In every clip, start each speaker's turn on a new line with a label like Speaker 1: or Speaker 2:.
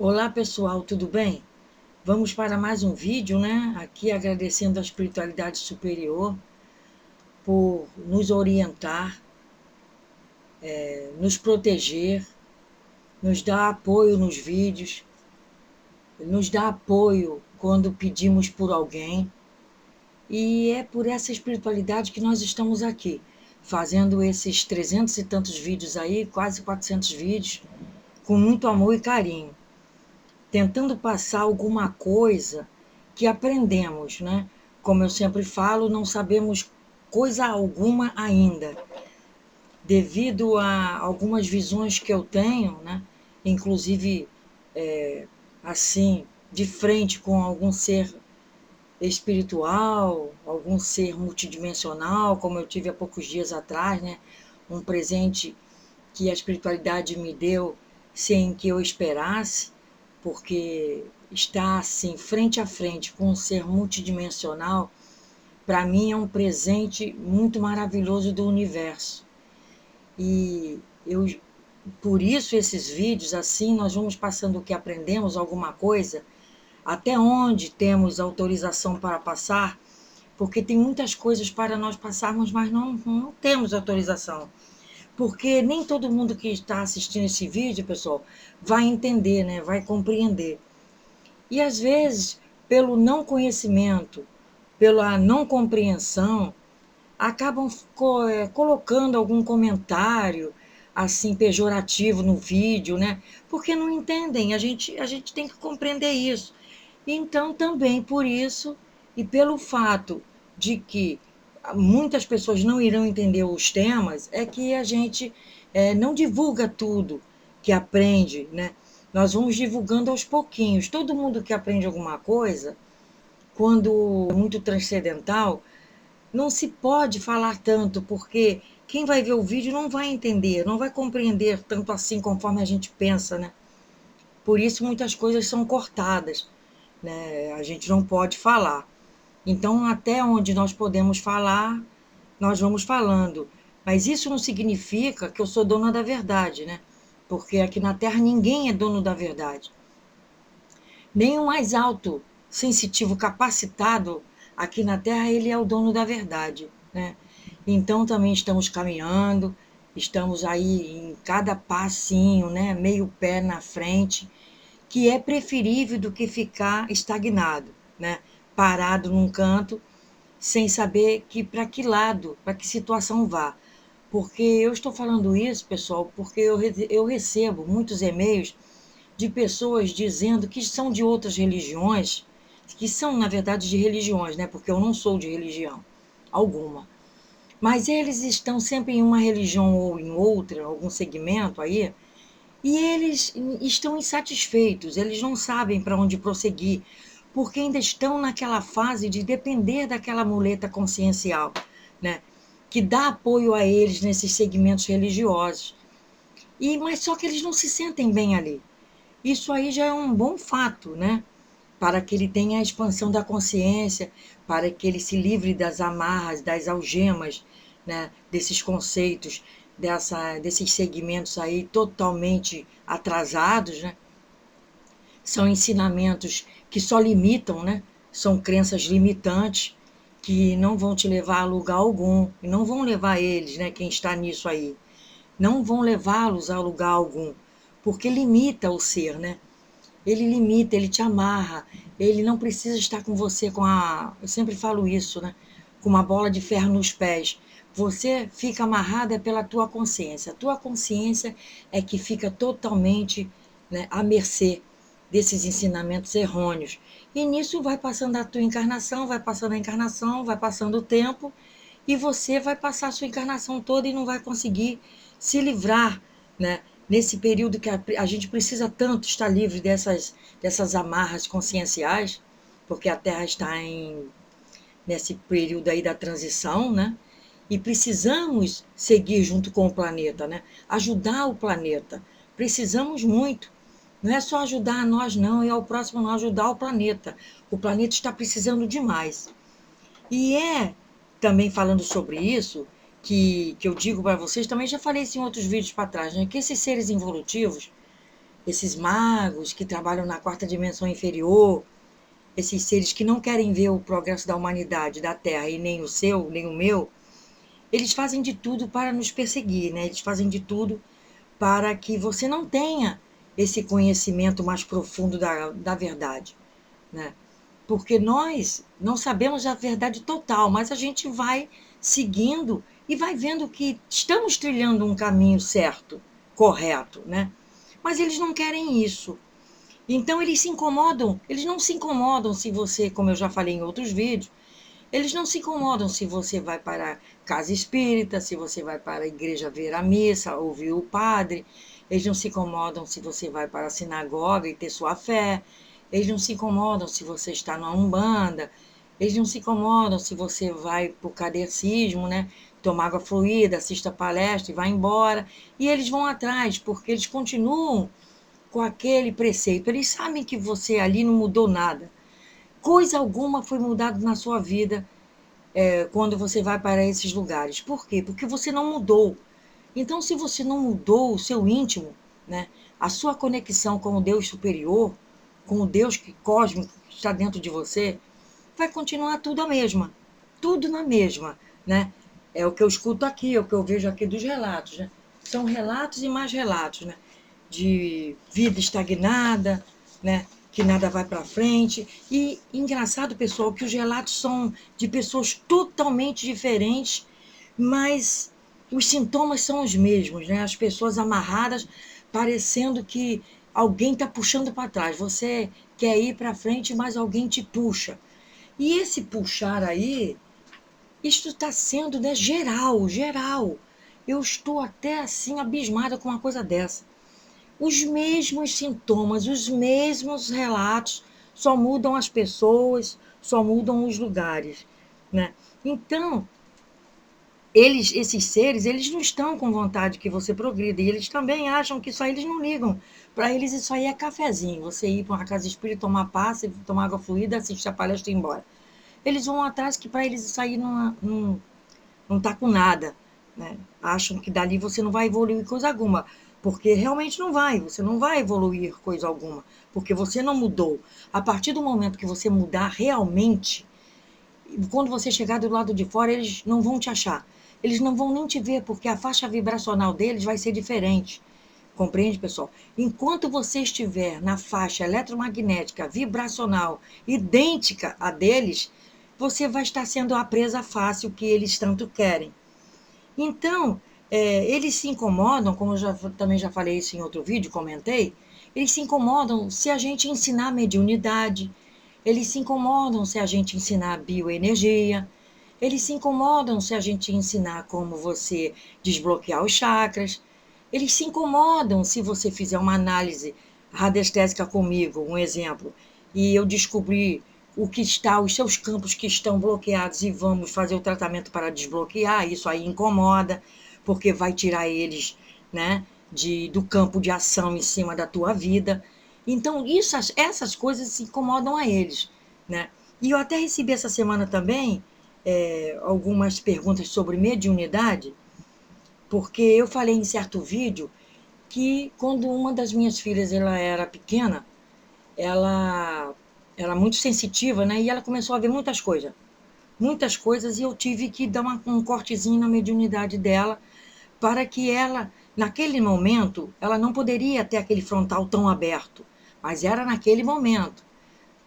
Speaker 1: Olá pessoal, tudo bem? Vamos para mais um vídeo, né? Aqui agradecendo a espiritualidade superior por nos orientar, nos proteger, nos dar apoio nos vídeos, nos dar apoio quando pedimos por alguém. E é por essa espiritualidade que nós estamos aqui, fazendo esses 300 e tantos vídeos aí, quase 400 vídeos, com muito amor e carinho, tentando passar alguma coisa que aprendemos, né? Como eu sempre falo, não sabemos coisa alguma ainda, devido a algumas visões que eu tenho, né? Inclusive, assim, de frente com algum ser espiritual, algum ser multidimensional, como eu tive há poucos dias atrás, né? Um presente que a espiritualidade me deu sem que eu esperasse, porque estar assim, frente a frente com um ser multidimensional, para mim é um presente muito maravilhoso do universo. E eu, por isso esses vídeos, assim, nós vamos passando o que aprendemos, alguma coisa, até onde temos autorização para passar, porque tem muitas coisas para nós passarmos, mas não temos autorização. Porque nem todo mundo que está assistindo esse vídeo, pessoal, vai entender, né? Vai compreender. E às vezes, pelo não conhecimento, pela não compreensão, acabam colocando algum comentário assim pejorativo no vídeo, né? Porque não entendem, a gente tem que compreender isso. Então, também por isso, e pelo fato de que muitas pessoas não irão entender os temas, é que a gente não divulga tudo que aprende, né? Nós vamos divulgando aos pouquinhos. Todo mundo que aprende alguma coisa, quando é muito transcendental, não se pode falar tanto, porque quem vai ver o vídeo não vai entender, não vai compreender tanto assim conforme a gente pensa, né? Por isso muitas coisas são cortadas, né? A gente não pode falar. Então, até onde nós podemos falar, nós vamos falando. Mas isso não significa que eu sou dona da verdade, né? Porque aqui na Terra ninguém é dono da verdade. Nem o mais alto, sensitivo, capacitado aqui na Terra, ele é o dono da verdade, né? Então, também estamos caminhando, estamos aí em cada passinho, né? Meio pé na frente, que é preferível do que ficar estagnado, né? Parado num canto, sem saber que para que lado, para que situação vá. Porque eu estou falando isso, pessoal, porque eu recebo muitos e-mails de pessoas dizendo que são de outras religiões, que são, na verdade, de religiões, né? Porque eu não sou de religião alguma. Mas eles estão sempre em uma religião ou em outra, algum segmento aí, e eles estão insatisfeitos, eles não sabem para onde prosseguir, porque ainda estão naquela fase de depender daquela muleta consciencial, né? Que dá apoio a eles nesses segmentos religiosos. Mas só que eles não se sentem bem ali. Isso aí já é um bom fato, né? Para que ele tenha a expansão da consciência, para que ele se livre das amarras, das algemas, né? Desses conceitos, desses segmentos aí totalmente atrasados, né? São ensinamentos que só limitam, né? São crenças limitantes que não vão te levar a lugar algum, e não vão levar eles, né? Quem está nisso aí, não vão levá-los a lugar algum, porque limita o ser, né? Ele limita, ele te amarra, ele não precisa estar com você eu sempre falo isso, né? Com uma bola de ferro nos pés. Você fica amarrada pela tua consciência. A tua consciência é que fica totalmente, né, à mercê desses ensinamentos errôneos. E nisso vai passando a tua encarnação, vai passando a encarnação, vai passando o tempo, e você vai passar a sua encarnação toda e não vai conseguir se livrar, né? Nesse período que a gente precisa tanto estar livre dessas amarras conscienciais, porque a Terra está nesse período aí da transição, né? E precisamos seguir junto com o planeta, né? Ajudar o planeta. Precisamos muito. Não é só ajudar a nós, não, e ao próximo não, ajudar o planeta. O planeta está precisando demais. E também falando sobre isso, que eu digo para vocês, também já falei isso em outros vídeos para trás, né? Que esses seres evolutivos, esses magos que trabalham na quarta dimensão inferior, esses seres que não querem ver o progresso da humanidade, da Terra, e nem o seu, nem o meu, eles fazem de tudo para nos perseguir, né? Eles fazem de tudo para que você não tenha esse conhecimento mais profundo da verdade, né? Porque nós não sabemos a verdade total, mas a gente vai seguindo e vai vendo que estamos trilhando um caminho certo, correto, né? Mas eles não querem isso. Então eles se incomodam, eles não se incomodam se você, como eu já falei em outros vídeos, eles não se incomodam se você vai para a casa espírita, se você vai para a igreja ver a missa, ouvir o padre. Eles não se incomodam se você vai para a sinagoga e ter sua fé. Eles não se incomodam se você está na Umbanda. Eles não se incomodam se você vai para o catecismo, né? Tomar água fluida, assista a palestra e vai embora. E eles vão atrás, porque eles continuam com aquele preceito. Eles sabem que você ali não mudou nada. Coisa alguma foi mudada na sua vida quando você vai para esses lugares. Por quê? Porque você não mudou. Então, se você não mudou o seu íntimo, né, a sua conexão com o Deus superior, com o Deus cósmico que está dentro de você, vai continuar tudo a mesma. Tudo na mesma, né? É o que eu escuto aqui, é o que eu vejo aqui dos relatos, né? São relatos e mais relatos, né? De vida estagnada, né? Que nada vai para frente. E engraçado, pessoal, que os relatos são de pessoas totalmente diferentes, mas os sintomas são os mesmos, né? As pessoas amarradas, parecendo que alguém está puxando para trás. Você quer ir para frente, mas alguém te puxa. E esse puxar aí, isto está sendo, né, geral, geral. Eu estou até assim abismada com uma coisa dessa. Os mesmos sintomas, os mesmos relatos, só mudam as pessoas, só mudam os lugares, né? Então, esses seres, eles não estão com vontade que você progrida, e eles também acham que isso aí eles não ligam. Para eles isso aí é cafezinho, você ir para uma casa espírita, tomar passe, tomar água fluida, assistir a palestra e ir embora. Eles vão atrás que para eles isso aí não tá com nada, né? Acham que dali você não vai evoluir coisa alguma, porque realmente não vai, você não vai evoluir coisa alguma, porque você não mudou. A partir do momento que você mudar realmente, quando você chegar do lado de fora, eles não vão te achar. Eles não vão nem te ver, porque a faixa vibracional deles vai ser diferente. Compreende, pessoal? Enquanto você estiver na faixa eletromagnética vibracional idêntica à deles, você vai estar sendo a presa fácil que eles tanto querem. Então, eles se incomodam, como eu também já falei isso em outro vídeo, comentei, eles se incomodam se a gente ensinar mediunidade, eles se incomodam se a gente ensinar bioenergia, eles se incomodam se a gente ensinar como você desbloquear os chakras, eles se incomodam se você fizer uma análise radiestésica comigo, um exemplo, e eu descobrir o que está, os seus campos que estão bloqueados e vamos fazer o tratamento para desbloquear, isso aí incomoda, porque vai tirar eles, né, do campo de ação em cima da tua vida. Então, essas coisas incomodam a eles, né? E eu até recebi essa semana também algumas perguntas sobre mediunidade, porque eu falei em certo vídeo que quando uma das minhas filhas ela era pequena, ela era muito sensitiva, né? E ela começou a ver muitas coisas, e eu tive que dar um cortezinho na mediunidade dela, para que ela, naquele momento, ela não poderia ter aquele frontal tão aberto, mas era naquele momento.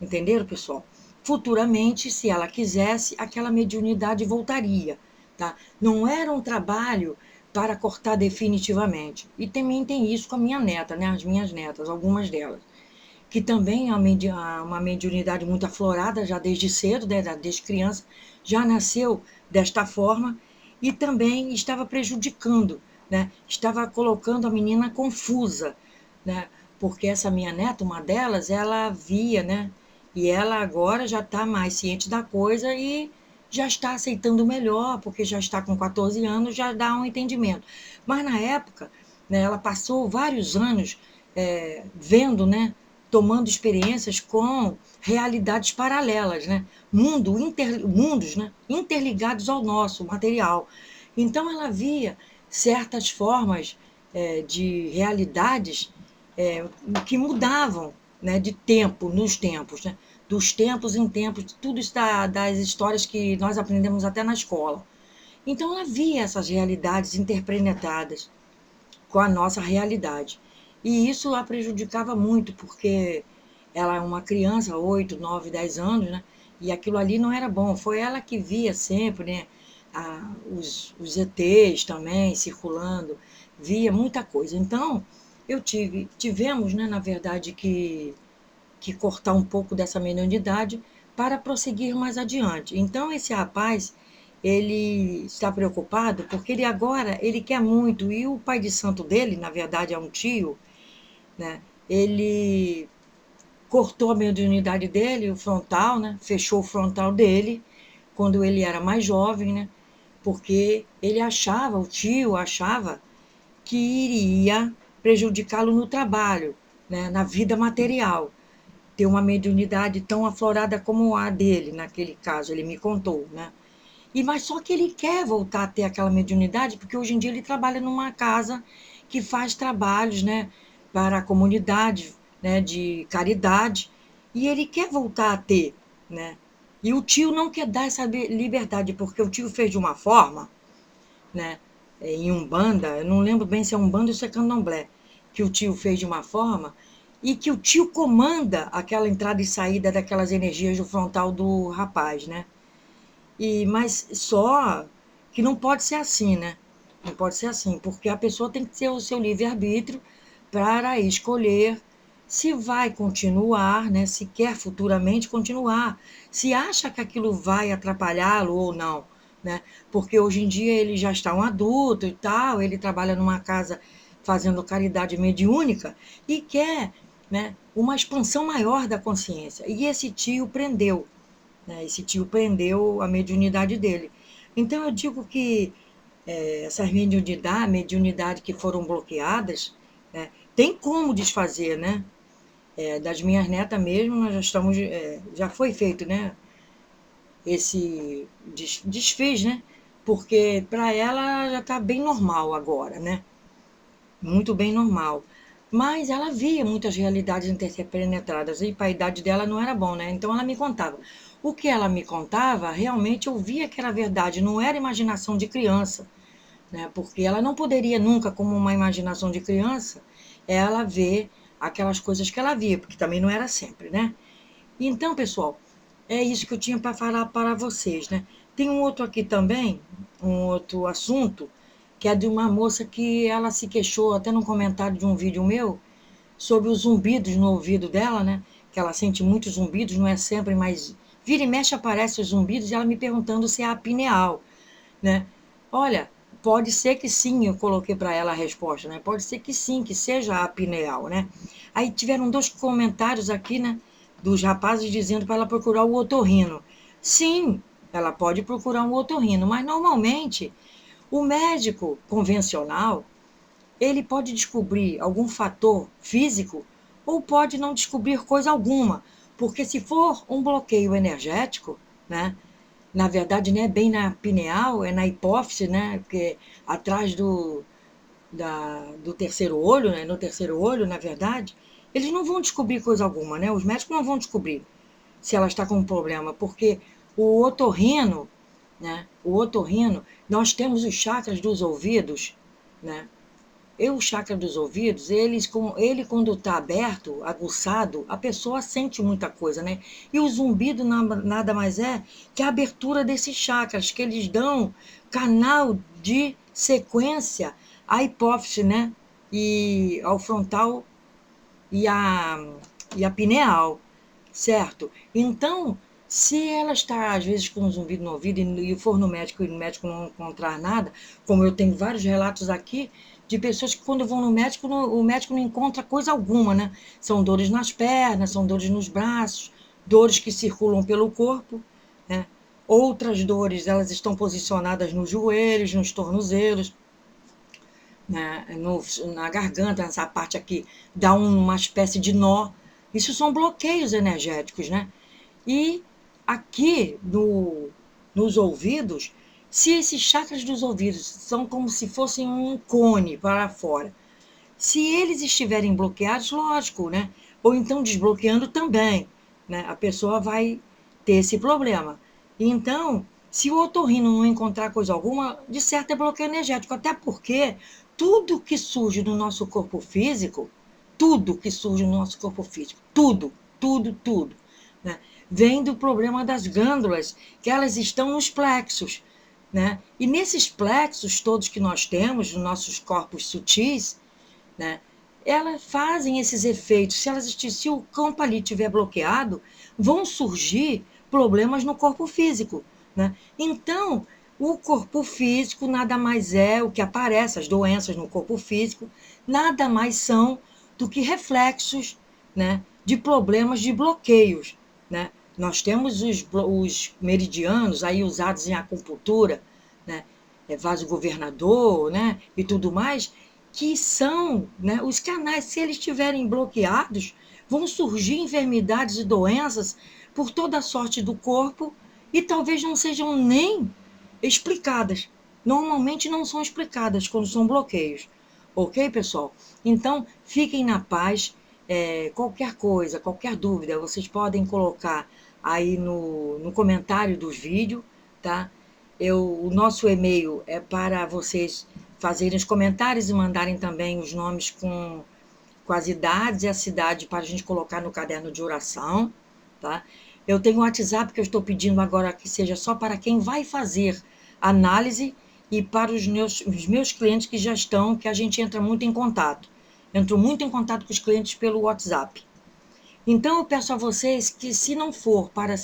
Speaker 1: Entenderam, pessoal? Futuramente, se ela quisesse, aquela mediunidade voltaria, tá? Não era um trabalho para cortar definitivamente. E também tem isso com a minha neta, né? As minhas netas, algumas delas, que também é uma mediunidade muito aflorada já desde cedo, né? Desde criança, já nasceu desta forma e também estava prejudicando, né? Estava colocando a menina confusa, né? Porque essa minha neta, uma delas, ela via, né? E ela agora já está mais ciente da coisa e já está aceitando melhor, porque já está com 14 anos, já dá um entendimento. Mas na época, né, ela passou vários anos vendo, né? Tomando experiências com realidades paralelas, né? Mundos, né? Interligados ao nosso material. Então ela via certas formas de realidades que mudavam, né, de tempo, nos tempos, né, dos tempos em tempos, tudo está das histórias que nós aprendemos até na escola. Então ela via essas realidades interpenetradas com a nossa realidade. E isso a prejudicava muito, porque ela é uma criança, 8, 9, 10 anos, né? E aquilo ali não era bom. Foi ela que via sempre, né? Os ETs também circulando, via muita coisa. Então, tivemos, né, na verdade, que cortar um pouco dessa mediunidade para prosseguir mais adiante. Então, esse rapaz, ele está preocupado porque ele agora, ele quer muito, e o pai de santo dele, na verdade é um tio, né? Ele cortou a mediunidade dele, o frontal, né? Fechou o frontal dele, quando ele era mais jovem, né? Porque ele achava, o tio achava, que iria prejudicá-lo no trabalho, né? Na vida material, ter uma mediunidade tão aflorada como a dele, naquele caso, ele me contou, né? Mas só que ele quer voltar a ter aquela mediunidade, porque hoje em dia ele trabalha numa casa que faz trabalhos, né, para a comunidade, né, de caridade, e ele quer voltar a ter, né? E o tio não quer dar essa liberdade, porque o tio fez de uma forma, né, em Umbanda, eu não lembro bem se é Umbanda ou se é Candomblé, que o tio fez de uma forma e que o tio comanda aquela entrada e saída daquelas energias do frontal do rapaz, né? Mas só que não pode ser assim, né? Não pode ser assim, porque a pessoa tem que ter o seu livre-arbítrio para escolher se vai continuar, né? Se quer futuramente continuar, se acha que aquilo vai atrapalhá-lo ou não, né? Porque hoje em dia ele já está um adulto e tal, ele trabalha numa casa fazendo caridade mediúnica e quer, né, uma expansão maior da consciência. E esse tio prendeu, né? Esse tio prendeu a mediunidade dele. Então eu digo que essas mediunidades que foram bloqueadas, né, tem como desfazer, né? Das minhas netas mesmo, nós já estamos, já foi feito, né? Esse desfez, né? Porque para ela já está bem normal agora, né? Muito bem normal. Mas ela via muitas realidades interpenetradas e para a idade dela não era bom, né? Então ela me contava. O que ela me contava, realmente eu via que era verdade, não era imaginação de criança, né? Porque ela não poderia nunca, como uma imaginação de criança, ela ver aquelas coisas que ela via, porque também não era sempre, né? Então, pessoal, é isso que eu tinha para falar para vocês, né? Tem um outro aqui também, um outro assunto, que é de uma moça que ela se queixou, até num comentário de um vídeo meu, sobre os zumbidos no ouvido dela, né? Que ela sente muitos zumbidos, não é sempre, mas vira e mexe aparece os zumbidos, e ela me perguntando se é a pineal, né? Olha, pode ser que sim, eu coloquei para ela a resposta, né? Pode ser que sim, que seja a pineal, né? Aí tiveram 2 comentários aqui, né, dos rapazes dizendo para ela procurar o otorrino. Sim, ela pode procurar um otorrino, mas normalmente o médico convencional, ele pode descobrir algum fator físico ou pode não descobrir coisa alguma, porque se for um bloqueio energético, né, na verdade, não é bem na pineal, é na hipófise, né? Porque atrás do terceiro olho, né? No terceiro olho, na verdade, eles não vão descobrir coisa alguma, né? Os médicos não vão descobrir se ela está com um problema, porque o otorrino, né? O otorrino, nós temos os chakras dos ouvidos, né? E o chakra dos ouvidos, ele quando está aberto, aguçado, a pessoa sente muita coisa, né? E o zumbido nada mais é que a abertura desses chakras, que eles dão canal de sequência à hipófise, né? E ao frontal e a pineal, certo? Então, se ela está, às vezes, com um zumbido no ouvido e for no médico e o médico não encontrar nada, como eu tenho vários relatos aqui de pessoas que, quando vão no médico, o médico não encontra coisa alguma, né? São dores nas pernas, são dores nos braços, dores que circulam pelo corpo, né? Outras dores, elas estão posicionadas nos joelhos, nos tornozelos, né, na garganta, nessa parte aqui, dá uma espécie de nó. Isso são bloqueios energéticos, né? E aqui nos ouvidos, se esses chakras dos ouvidos são como se fossem um cone para fora, Se eles estiverem bloqueados, lógico, né? Ou então desbloqueando também, né? A pessoa vai ter esse problema. Então, se o otorrino não encontrar coisa alguma, de certo é bloqueio energético, até porque tudo que surge no nosso corpo físico, tudo que surge no nosso corpo físico, tudo, né? Vem do problema das glândulas, que elas estão nos plexos, né? E nesses plexos todos que nós temos, nos nossos corpos sutis, né? Elas fazem esses efeitos. Se o campo ali estiver bloqueado, vão surgir problemas no corpo físico, né? Então, o corpo físico nada mais é o que aparece, as doenças no corpo físico, nada mais são do que reflexos, né, de problemas de bloqueios, né? Nós temos os meridianos aí usados em acupuntura, né? Vaso governador, né? E tudo mais, que são, né, os canais, se eles estiverem bloqueados, vão surgir enfermidades e doenças por toda a sorte do corpo e talvez não sejam nem explicadas. Normalmente não são explicadas quando são bloqueios. Ok, pessoal? Então, fiquem na paz. Qualquer coisa, qualquer dúvida, vocês podem colocar aí no comentário dos vídeos, tá? O nosso e-mail é para vocês fazerem os comentários e mandarem também os nomes com as idades e a cidade para a gente colocar no caderno de oração, tá? Eu tenho um WhatsApp que eu estou pedindo agora que seja só para quem vai fazer análise e para os meus clientes que já estão, que a gente entra muito em contato. Entro muito em contato com os clientes pelo WhatsApp. Então, eu peço a vocês que, se não for para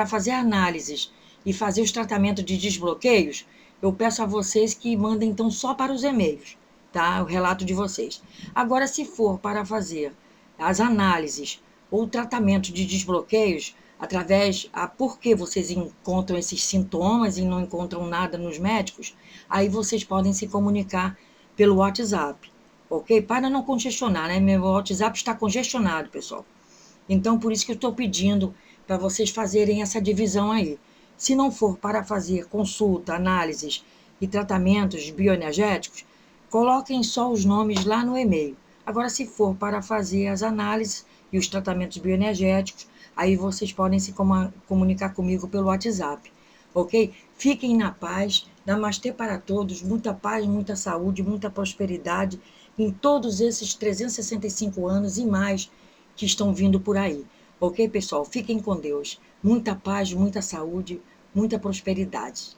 Speaker 1: fazer análises e fazer os tratamentos de desbloqueios, eu peço a vocês que mandem, então, só para os e-mails, tá? O relato de vocês. Agora, se for para fazer as análises ou tratamento de desbloqueios, por que vocês encontram esses sintomas e não encontram nada nos médicos, aí vocês podem se comunicar pelo WhatsApp, ok? Para não congestionar, né? Meu WhatsApp está congestionado, pessoal. Então, por isso que eu estou pedindo para vocês fazerem essa divisão aí. Se não for para fazer consulta, análises e tratamentos bioenergéticos, coloquem só os nomes lá no e-mail. Agora, se for para fazer as análises e os tratamentos bioenergéticos, aí vocês podem se comunicar comigo pelo WhatsApp, ok? Fiquem na paz. Namastê para todos. Muita paz, muita saúde, muita prosperidade em todos esses 365 anos e mais que estão vindo por aí. Ok, pessoal? Fiquem com Deus. Muita paz, muita saúde, muita prosperidade.